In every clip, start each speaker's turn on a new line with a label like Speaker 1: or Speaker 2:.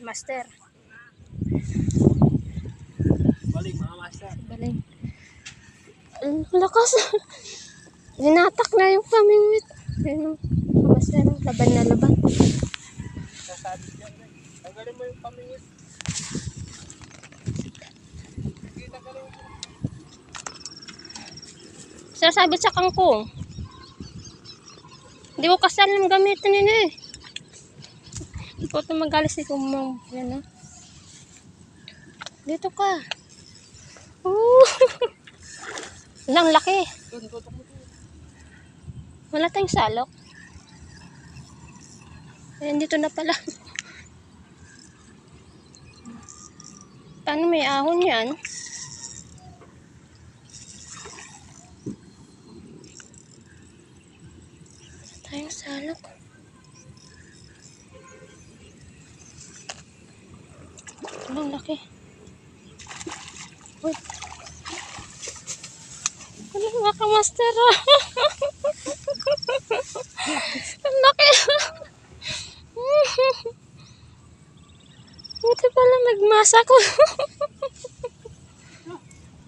Speaker 1: Master.
Speaker 2: Baling mga master.
Speaker 1: Baling. Ang lakas. Dinatak na yung pamingwit. Ayun, master. Laban na laban.
Speaker 2: Sasabi dyan. Tanggalin mo yung pamingwit.
Speaker 1: Sasabit sa kangkong. Hindi ko kasi alam gamitin yun eh. Hindi ko ito magalis ni Kumang. Yan o. Dito ka. Ang laki. Wala tayong salok. Ayan, dito na pala. Paano may ahon yan? Wala tayong salok. Ang laki. Uy. Ano mga kamaster ah? Ang laki. Buti pala nagmasa ko.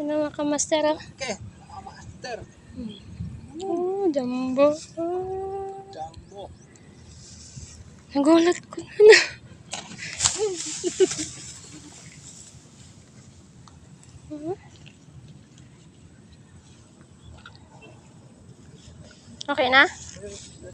Speaker 1: Ano mga kamaster ah?
Speaker 2: Okay, mga master.
Speaker 1: Oh, jumbo.
Speaker 2: Jumbo.
Speaker 1: Nagulat ko na. Okay na?